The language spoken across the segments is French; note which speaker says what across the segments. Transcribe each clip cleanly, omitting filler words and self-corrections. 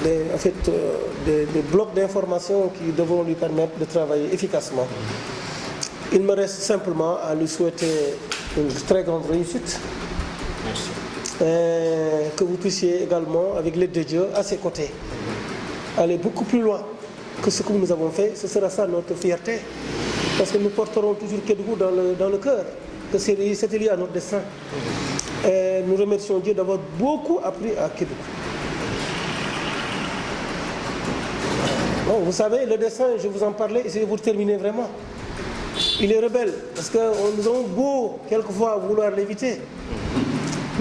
Speaker 1: des blocs d'information qui devront lui permettre de travailler efficacement. Il me reste simplement à lui souhaiter une très grande réussite.
Speaker 2: Merci.
Speaker 1: Que vous puissiez également, avec l'aide de Dieu, à ses côtés, aller beaucoup plus loin que ce que nous avons fait. Ce sera ça notre fierté. Parce que nous porterons toujours Kédougou dans le cœur. Que c'était lié à notre destin. Et nous remercions Dieu d'avoir beaucoup appris à Kédougou. Bon, vous savez, le dessin, je vous en parlais, essayez de vous terminer vraiment. Il est rebelle, parce que nous avons beau, quelquefois, vouloir l'éviter.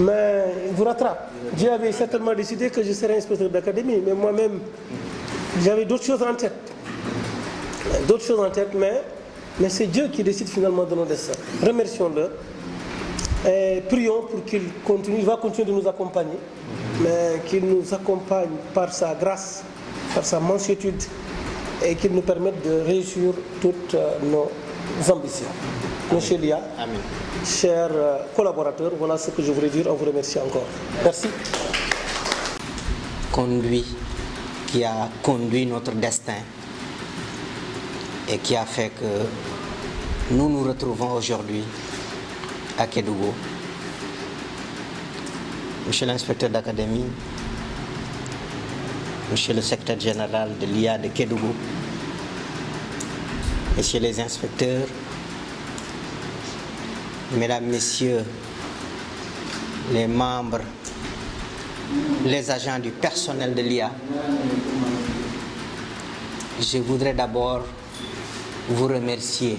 Speaker 1: Mais il vous rattrape. Dieu avait certainement décidé que je serais inspecteur d'académie, mais moi-même, j'avais d'autres choses en tête. Mais c'est Dieu qui décide finalement de nos destins. Remercions-le. Et prions pour qu'il continue, il va continuer de nous accompagner, mais qu'il nous accompagne par sa grâce, par sa mansuétude, et qu'il nous permette de réussir toutes nos ambitions. Monsieur Lia,
Speaker 2: Amen.
Speaker 1: Chers collaborateurs, voilà ce que je voulais dire en vous remerciant encore. Merci.
Speaker 2: Qui a conduit notre destin et qui a fait que nous nous retrouvons aujourd'hui à Kédougou. Monsieur l'inspecteur d'académie, monsieur le secrétaire général de l'IA de Kédougou, messieurs les inspecteurs, mesdames, messieurs, les membres, les agents du personnel de l'IA, je voudrais d'abord vous remercier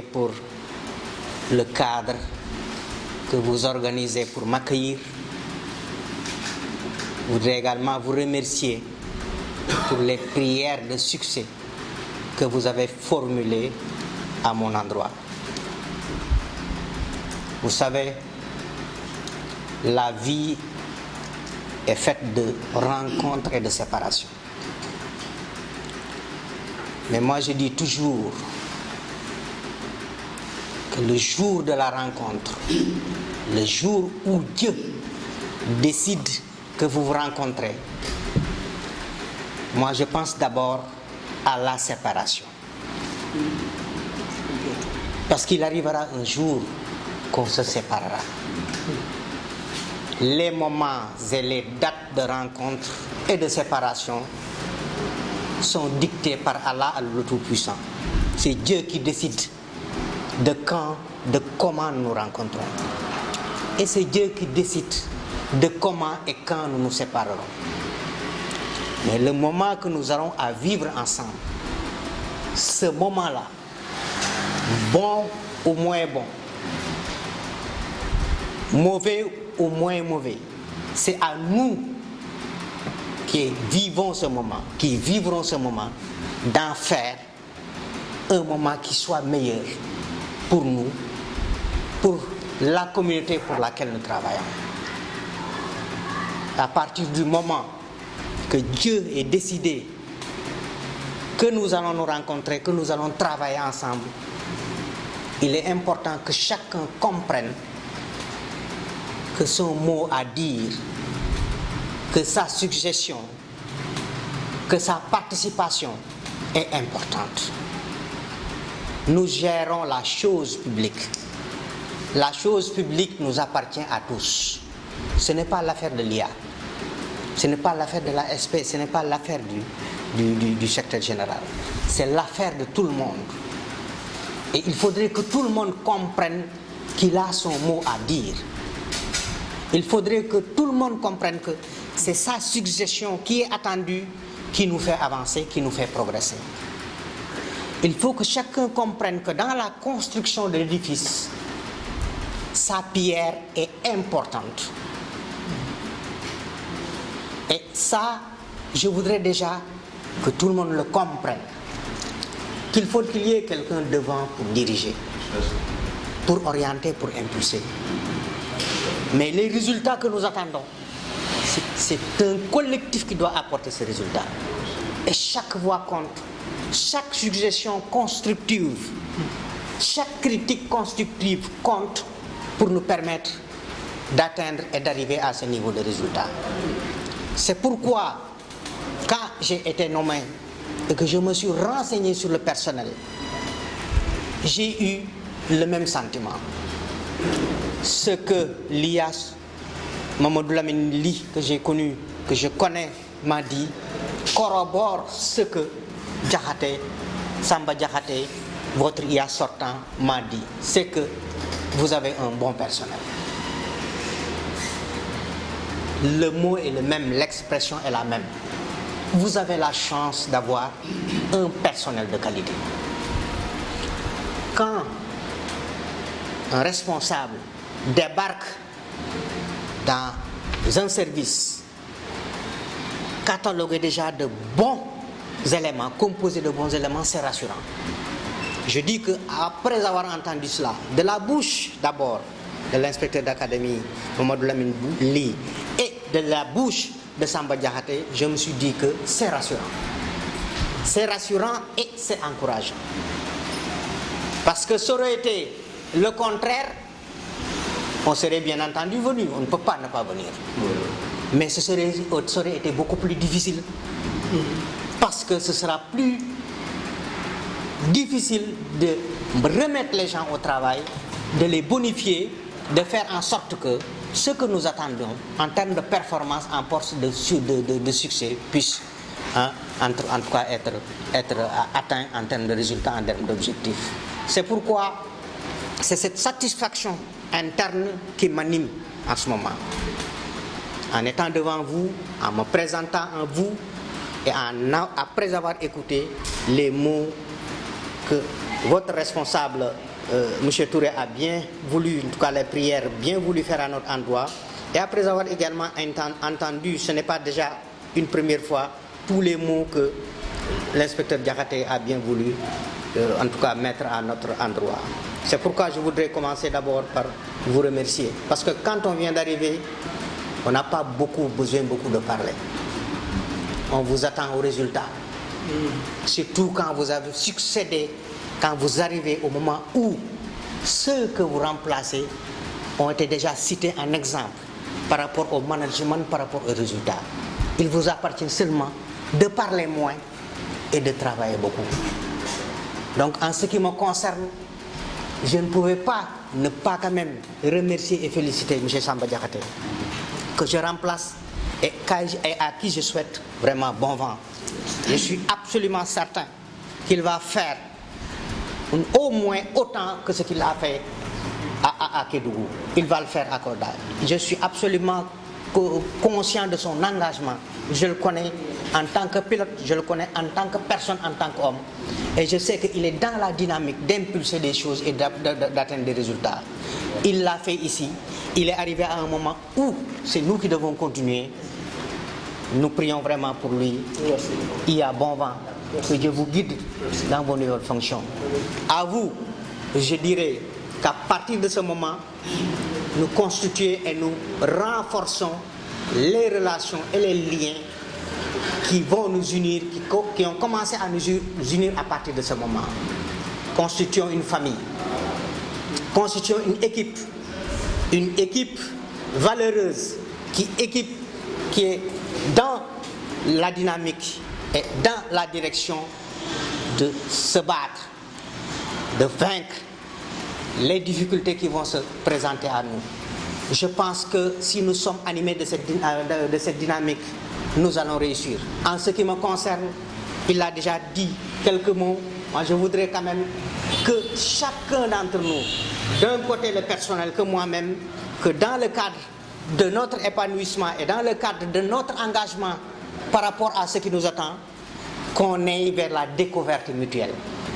Speaker 2: pour le cadre que vous organisez pour m'accueillir. Je voudrais également vous remercier pour les prières de succès que vous avez formulées à mon endroit. Vous savez, la vie est faite de rencontres et de séparations. Mais moi, je dis toujours que le jour de la rencontre, le jour où Dieu décide que vous vous rencontrez, moi, je pense d'abord à la séparation. Parce qu'il arrivera un jour qu'on se séparera. Les moments et les dates de rencontre et de séparation sont dictés par Allah, le Tout-Puissant. C'est Dieu qui décide de quand, de comment nous nous rencontrons. Et c'est Dieu qui décide de comment et quand nous nous séparerons. Mais le moment que nous aurons à vivre ensemble, ce moment-là, bon ou moins bon, mauvais ou moins mauvais, c'est à nous qui vivrons ce moment, d'en faire un moment qui soit meilleur pour nous, pour la communauté pour laquelle nous travaillons. À partir du moment que Dieu ait décidé que nous allons nous rencontrer, que nous allons travailler ensemble, il est important que chacun comprenne que son mot à dire, que sa suggestion, que sa participation est importante. Nous gérons la chose publique. La chose publique nous appartient à tous. Ce n'est pas l'affaire de l'IA. Ce n'est pas l'affaire de la SP, ce n'est pas l'affaire du secrétaire général. C'est l'affaire de tout le monde. Et il faudrait que tout le monde comprenne qu'il a son mot à dire. Il faudrait que tout le monde comprenne que c'est sa suggestion qui est attendue, qui nous fait avancer, qui nous fait progresser. Il faut que chacun comprenne que dans la construction de l'édifice, sa pierre est importante. Et ça, je voudrais déjà que tout le monde le comprenne. Qu'il faut qu'il y ait quelqu'un devant pour diriger, pour orienter, pour impulser. Mais les résultats que nous attendons, c'est un collectif qui doit apporter ces résultats. Et chaque voix compte, chaque suggestion constructive, chaque critique constructive compte pour nous permettre d'atteindre et d'arriver à ce niveau de résultat. C'est pourquoi, quand j'ai été nommé et que je me suis renseigné sur le personnel, j'ai eu le même sentiment. Ce que l'IAS, Mamadou Lamine Ly, que j'ai connu, que je connais, m'a dit, corrobore ce que Diakhaté, Samba Diakhaté, votre IA sortant, m'a dit. C'est que vous avez un bon personnel. Le mot est le même, l'expression est la même. Vous avez la chance d'avoir un personnel de qualité. Quand un responsable débarque dans un service catalogué déjà de bons éléments, composé de bons éléments, c'est rassurant. Je dis qu'après avoir entendu cela, de la bouche d'abord de l'inspecteur d'académie Mamadou Lamine Ly et de la bouche de Samba Diakhaté, je me suis dit que c'est rassurant. C'est rassurant et c'est encourageant. Parce que ça aurait été le contraire, on serait bien entendu venu, on ne peut pas ne pas venir. Mais ça aurait été beaucoup plus difficile. Parce que ce sera plus difficile de remettre les gens au travail, de les bonifier, de faire en sorte que ce que nous attendons en termes de performance, en force de succès, puisse en tout cas être atteint en termes de résultats, en termes d'objectifs. C'est pourquoi c'est cette satisfaction interne qui m'anime en ce moment. En étant devant vous, en me présentant à vous et après avoir écouté les mots que votre responsable, M. Touré, a bien voulu, en tout cas les prières, bien voulu faire à notre endroit, et après avoir également entendu, ce n'est pas déjà une première fois, tous les mots que l'inspecteur Diakhaté a bien voulu, en tout cas mettre à notre endroit. C'est pourquoi je voudrais commencer d'abord par vous remercier. Parce que quand on vient d'arriver, on n'a pas besoin de parler. On vous attend au résultat. Surtout quand vous avez succédé, quand vous arrivez au moment où ceux que vous remplacez ont été déjà cités en exemple par rapport au management, par rapport aux résultats. Il vous appartient seulement de parler moins et de travailler beaucoup. Donc en ce qui me concerne, je ne pouvais pas ne pas quand même remercier et féliciter M. Samba Diakhaté, que je remplace et à qui je souhaite vraiment bon vent. Je suis absolument certain qu'il va faire au moins autant que ce qu'il a fait à Kédougou. Il va le faire à Kolda. Je suis absolument conscient de son engagement. Je le connais en tant que pilote, je le connais en tant que personne, en tant qu'homme. Et je sais qu'il est dans la dynamique d'impulser des choses et d'atteindre des résultats. Il l'a fait ici. Il est arrivé à un moment où c'est nous qui devons continuer. Nous prions vraiment pour lui.
Speaker 1: Merci.
Speaker 2: Il y a bon vent. Que Dieu vous guide dans vos nouvelles fonctions. À vous, je dirais qu'à partir de ce moment, nous constituons et nous renforçons les relations et les liens qui vont nous unir, qui ont commencé à nous unir à partir de ce moment. Constituons une famille, constituons une équipe valeureuse, qui est dans la dynamique et dans la direction de se battre, de vaincre les difficultés qui vont se présenter à nous. Je pense que si nous sommes animés de cette dynamique, nous allons réussir. En ce qui me concerne, il a déjà dit quelques mots. Moi, je voudrais quand même que chacun d'entre nous, d'un côté le personnel que moi-même, que dans le cadre de notre épanouissement et dans le cadre de notre engagement par rapport à ce qui nous attend, qu'on aille vers la découverte mutuelle.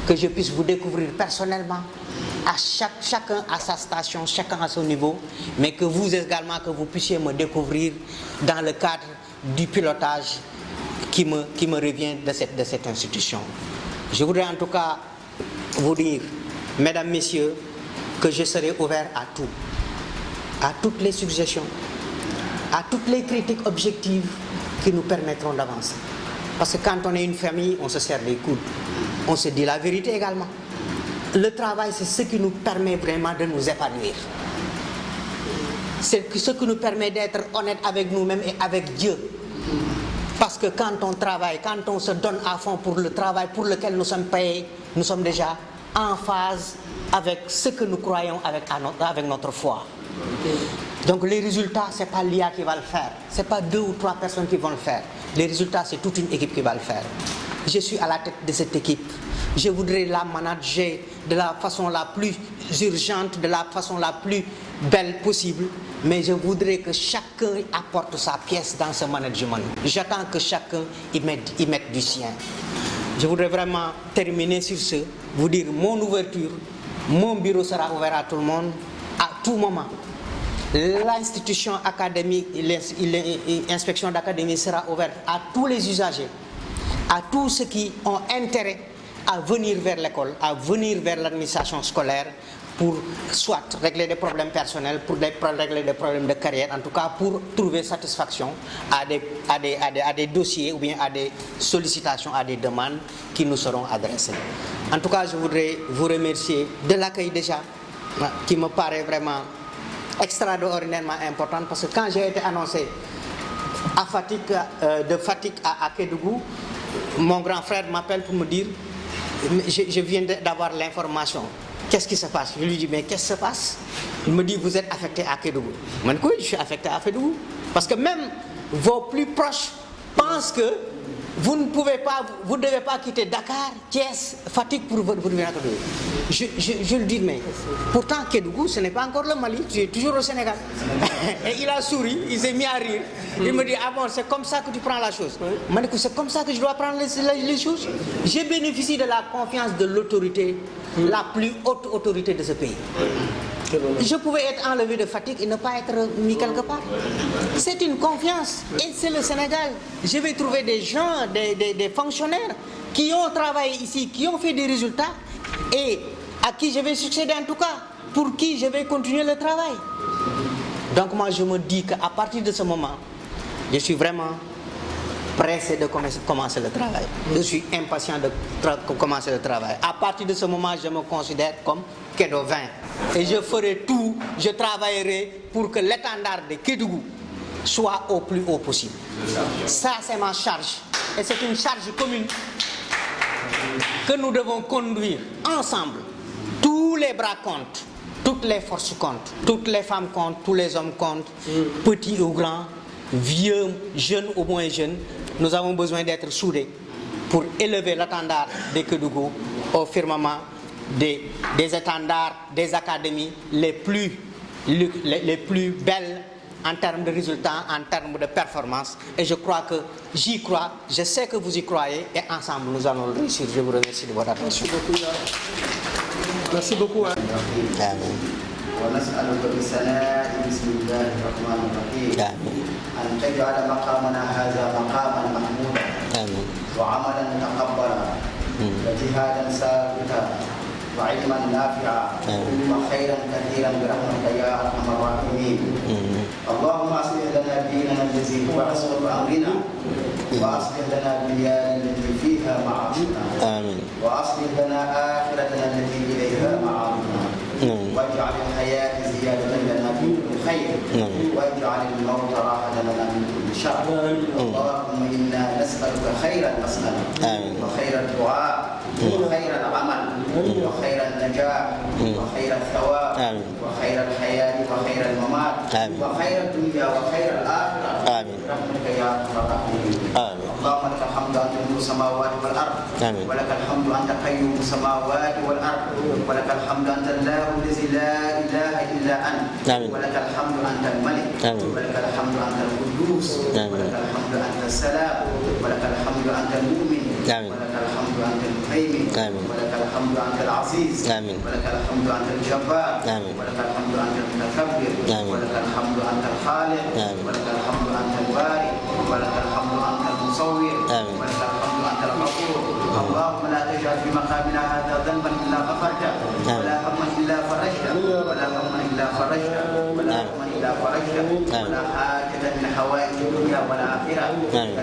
Speaker 2: Que je puisse vous découvrir personnellement, à chacun à sa station, chacun à son niveau, mais que vous également, que vous puissiez me découvrir dans le cadre du pilotage qui me revient de cette institution. Je voudrais en tout cas vous dire, mesdames, messieurs, que je serai ouvert à tout, à toutes les suggestions, à toutes les critiques objectives qui nous permettront d'avancer. Parce que quand on est une famille, on se serre les coudes. On se dit la vérité également. Le travail, c'est ce qui nous permet vraiment de nous épanouir. C'est ce qui nous permet d'être honnêtes avec nous-mêmes et avec Dieu. Parce que quand on travaille, quand on se donne à fond pour le travail pour lequel nous sommes payés, nous sommes déjà en phase avec ce que nous croyons avec notre foi. Donc les résultats, ce n'est pas l'IA qui va le faire. Ce n'est pas 2 ou 3 personnes qui vont le faire. Les résultats, c'est toute une équipe qui va le faire. Je suis à la tête de cette équipe. Je voudrais la manager de la façon la plus urgente, de la façon la plus belle possible. Mais je voudrais que chacun apporte sa pièce dans ce management. J'attends que chacun y mette du sien. Je voudrais vraiment terminer sur ce, vous dire mon ouverture, mon bureau sera ouvert à tout le monde, à tout moment. L'institution académique, l'inspection d'académie sera ouverte à tous les usagers, à tous ceux qui ont intérêt à venir vers l'école, à venir vers l'administration scolaire pour soit régler des problèmes personnels, pour régler des problèmes de carrière, en tout cas pour trouver satisfaction à des dossiers ou bien à des sollicitations, à des demandes qui nous seront adressées. En tout cas, je voudrais vous remercier de l'accueil déjà, qui me paraît vraiment extraordinairement importante, parce que quand j'ai été annoncé de Fatick à Kédougou, mon grand frère m'appelle pour me dire je viens d'avoir l'information. Qu'est-ce qui se passe? Je lui dis mais qu'est-ce qui se passe? Il me dit vous êtes affecté à Kédougou. Je dis oui, je suis affecté à Kédougou. Parce que même vos plus proches pensent que vous ne devez pas quitter Dakar, Thiès, Fatick pour venir à Kédougou. Je le dis, mais pourtant Kédougou, ce n'est pas encore le Mali, tu es toujours au Sénégal. Et il a souri, il s'est mis à rire. Il me dit, ah bon, c'est comme ça que tu prends la chose. Je dis, c'est comme ça que je dois prendre les choses. J'ai bénéficié de la confiance de l'autorité, la plus haute autorité de ce pays. Je pouvais être enlevé de Fatick et ne pas être mis quelque part. C'est une confiance. Et c'est le Sénégal. Je vais trouver des gens, des fonctionnaires qui ont travaillé ici, qui ont fait des résultats et à qui je vais succéder en tout cas, pour qui je vais continuer le travail. Donc moi je me dis qu'à partir de ce moment, je suis vraiment pressé de commencer le travail. Je suis impatient de commencer le travail. À partir de ce moment, je me considère comme Kédovin. Et je ferai tout, je travaillerai pour que l'étendard de Kédougou soit au plus haut possible. Ça, c'est ma charge. Et c'est une charge commune que nous devons conduire ensemble. Tous les bras comptent, toutes les forces comptent, toutes les femmes comptent, tous les hommes comptent, petits ou grands, vieux, jeunes ou moins jeunes. Nous avons besoin d'être soudés pour élever l'étendard de Kédougou au firmament des étendards, des académies les plus belles en termes de résultats, en termes de performance. Et je crois que j'y crois, je sais que vous y croyez et ensemble nous allons le réussir. Je vous remercie de votre attention.
Speaker 1: Merci beaucoup.
Speaker 2: Amen.
Speaker 3: ونسألك بسناء بسم الله الرحمن الرحيم أن تجعل مقامنا هذا مقاما محمودا وعملا متقبلا وجهادا ثابتا وعلما نافعا وخيرا كثيرا برحمتك يا أرحم الراحمين. اللهم أصلح لنا ديننا الذي هو عصمة أمرنا وأصلح لنا دنيانا التي فيها معاشنا وأصلح لنا آخرتنا التي إليها معادنا واجعل الحياة زيادة لنا في كل خير واجعل الموت راحة لنا من كل شر. اللهم إنا نسألك خير المسألة وخير الدعاء وخير العمل وخير النجاح وخير الثواب وخير الحياة وخير الممات وخير الدنيا وخير الآخرة برحمتك يا أرحم الراحمين. اللهم لك الحمد أنت نور السماوات والأرض ولك الحمد أنت قيوم السماوات والأرض ولك الحمد أنت الله الذي لا إله إلا أنت ولك الحمد أنت الملك ولك الحمد أنت القدوس ولك الحمد أنت السلام ولك الحمد أنت المؤمن ولك الحمد أنت المهيمن ولك الحمد أنت العزيز ولك الحمد أنت الجبار ولك الحمد أنت المتكبر ولك الحمد أنت الخالق ولك الحمد أنت البارئ ولك الحمد أنت المصور ولك الحمد أنت الغفور. اللهم لا تجعل في مقامنا هذا ذنبا إلا غفرته ولا هما إلا فرجته ولا هما إلا فرجته ولا هما إلا فرجته ولا حاجة من حوائج الدنيا والآخرة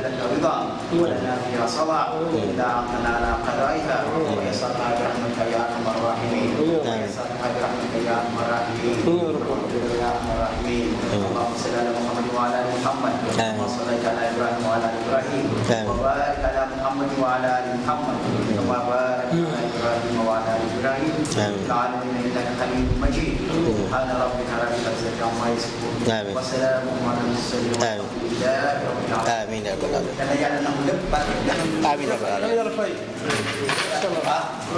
Speaker 3: لك رضا ولنا فيها صلاح إلا أعطنا على قضائها ويسرها برحمتك يا أرحم الراحمين ويسرها برحمتك يا أرحم الراحمين يا أرحم الراحمين. اللهم صل على محمد وعلى ال محمد كما صليت على ابراهيم وعلى ال ابراهيم وبارك على محمد وعلى ال محمد كما باركت على ابراهيم وعلى ال ابراهيم في العالمين انك حميد مجيد سبحان ربك رب العزه عما يصفون وسلام على المرسلين والحمد لله رب العالمين
Speaker 2: آمين يا رب العالمين
Speaker 3: yàlla na mu lépp barke
Speaker 2: آمين يا رب العالمين
Speaker 1: yàlla fay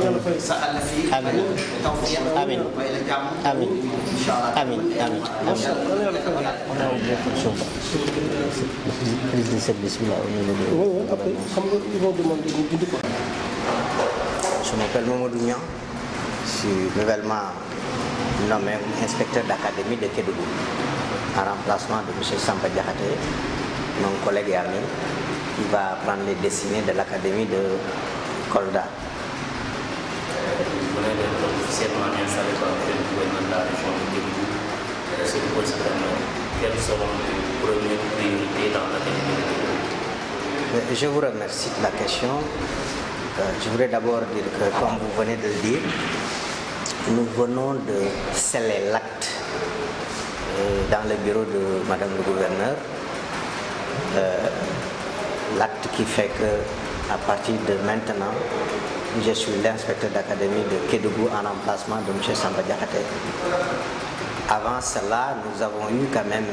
Speaker 1: yàlla fay
Speaker 3: saxal la fii tawfiq
Speaker 2: Amin.
Speaker 3: may la jàmm
Speaker 2: Amin.
Speaker 3: inshallah
Speaker 2: Amin. Amin. On a oublié quelque chose. Prise de service bi là, on est le-
Speaker 1: oui oui après xam nga ils vont demander ñu bind ko.
Speaker 2: Je m'appelle Mamadou Niang. Je suis nouvellement nommé inspecteur d'académie de Kédougou en remplacement de M. Samba Diakhaté, mon collègue et ami, qui va prendre les destinées de l'académie de Kolda.
Speaker 4: Vous venez d'être officiellement installé par le gouvernement de la région de Kédougou. C'est pour ça quelles seront les premières priorités dans l'académie de Kédougou?
Speaker 2: Je vous remercie de la question. Je voudrais d'abord dire que, comme vous venez de le dire, nous venons de sceller l'acte dans le bureau de Madame le gouverneur. L'acte qui fait que, à partir de maintenant, je suis l'inspecteur d'académie de Kédougou en remplacement de M. Samba Diakhaté. Avant cela, nous avons eu quand même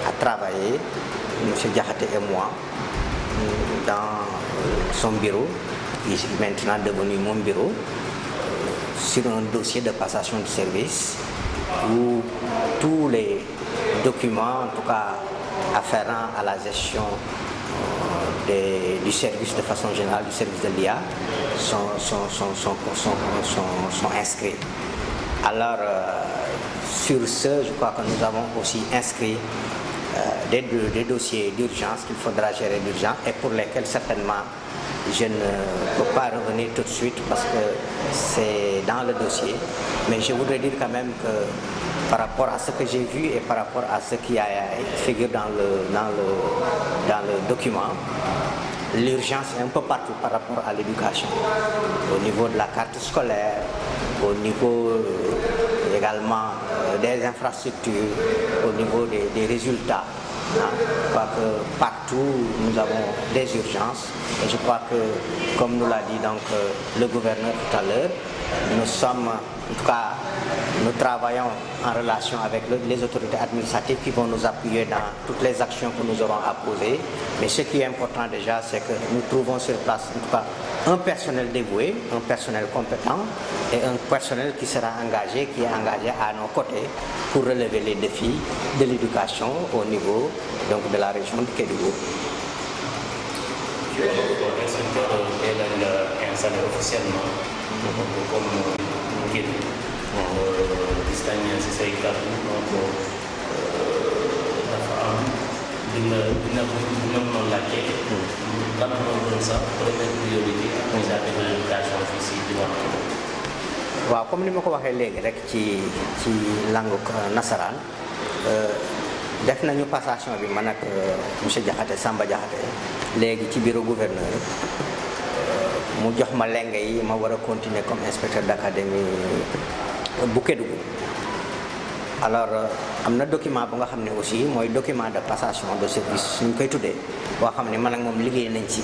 Speaker 2: à travailler, M. Diakhaté et moi, dans son bureau, qui est maintenant devenu mon bureau, sur un dossier de passation de service où tous les documents, en tout cas afférents à la gestion du service de façon générale, du service de l'IA, sont inscrits. Alors, sur ce, je crois que nous avons aussi inscrit des dossiers d'urgence qu'il faudra gérer d'urgence et pour lesquels certainement je ne peux pas revenir tout de suite parce que c'est dans le dossier. Mais je voudrais dire quand même que par rapport à ce que j'ai vu et par rapport à ce qui figure dans le document, l'urgence est un peu partout par rapport à l'éducation. Au niveau de la carte scolaire, au niveau également des infrastructures, au niveau des résultats. Je crois que partout nous avons des urgences et je crois que, comme nous l'a dit donc le gouverneur tout à l'heure, nous sommes, en tout cas, nous travaillons en relation avec les autorités administratives qui vont nous appuyer dans toutes les actions que nous aurons à poser. Mais ce qui est important déjà, c'est que nous trouvons sur place, en tout cas, un personnel dévoué, un personnel compétent et un personnel qui sera engagé, qui est engagé à nos côtés pour relever les défis de l'éducation au niveau donc, de la région de Kédougou.
Speaker 4: Inspecteur installé officiellement comme Kédougou. Gis nañ si say kàddu donc dafa am dina noonu laajte lan moo doon sax première priorité vis-à-vis de l'éducation fii si diwaan
Speaker 2: waaw comme ni ma ko waxee léegi rek ci langue nasaraan def nañu passation bi man ak monsieur Diakhaté Samba Diakhaté léegi ci bureau gouverneur mu jox ma lenge yi ma war a continuer comme inspecteur d'académie bu Kédougou. Alors am na document bu nga xam ne aussi mooy document de passation de service ñu koy tuddee boo xam ne man ak moom liggéey nañ ci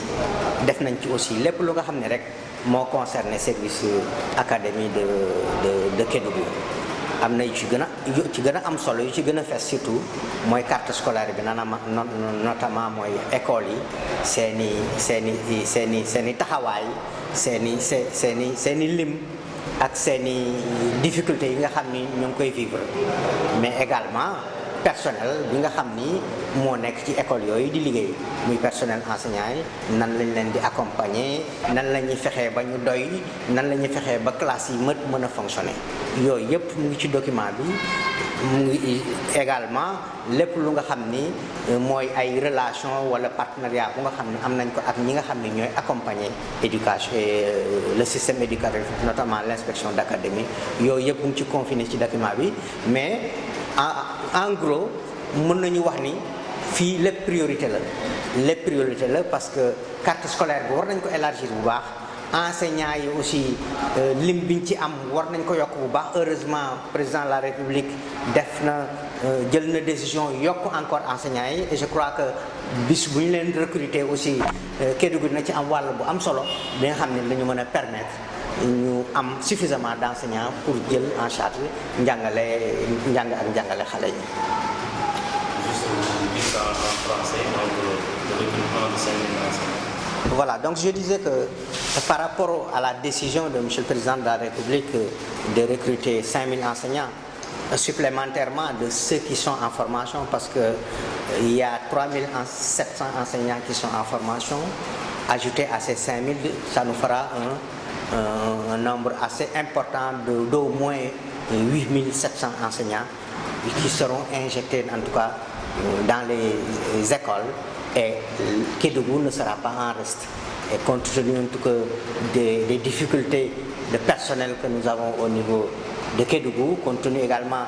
Speaker 2: def nañ ci aussi lépp lu nga xam ne rek moo concerné service académie de Kédougou. am na yu ci gën a am solo yu ci gën a fees surtout mooy carte scolaire bi notamment mooy école yi seeni taxawaay seeni lim ak seeni difficultés yi nga xam ni ñu ngi koy vivre mais également personnel bi nga xam ni moo nekk ci école yooyu di liggéey muy personnel enseignant yi nan lañ leen di accompagner nan la ñuy fexee ba ñu doy nan la ñuy fexee ba classe yi mën a fonctionner yooyu yëpp mu ngi ci document bi mu ngi également lépp lu nga xam ni mooy ay relation wala partenariat bu nga xam ne am nañ ko ak ñi nga xam ne ñooy accompagner éducation le système éducatif notamment l'inspection d'académie yooyu yëpp mu ngi ci confiné ci document bi mais en gros mën nañu wax ni fii lépp priorité la parce que carte scolaire bi war nañ ko élargir bu baax enseignants yi aussi lim biñ ci am war nañ ko yokk bu baax. Heureusement président de la République def na jël na décision yokk encore enseignants yi et je crois que bis bu ñu leen recruter aussi Kédougou dina ci am wàll bu am solo bi nga xam ne dañu mën a permettre ñu am suffisamment d'enseignants pour jël en charge njàng ak njàngale xale yi. Voilà, donc je disais que par rapport à la décision de M. le Président de la République de recruter 5000 enseignants supplémentairement de ceux qui sont en formation, parce qu'il y a 3700 enseignants qui sont en formation, ajouté à ces 5000, ça nous fera un nombre assez important d'au moins 8700 enseignants qui seront injectés en tout cas dans les écoles, et Kédougou ne sera pas en reste. Et compte tenu en tout cas des difficultés de personnel que nous avons au niveau de Kédougou, compte tenu également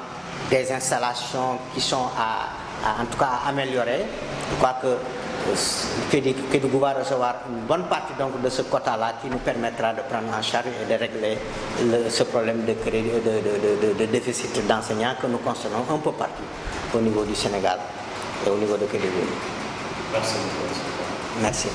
Speaker 2: des installations qui sont en tout cas à améliorer, je crois que Kédougou va recevoir une bonne partie donc de ce quota-là qui nous permettra de prendre en charge et de régler ce problème de déficit d'enseignants que nous constatons un peu partout au niveau du Sénégal et au niveau de Kédougou.
Speaker 4: Merci.
Speaker 2: Merci.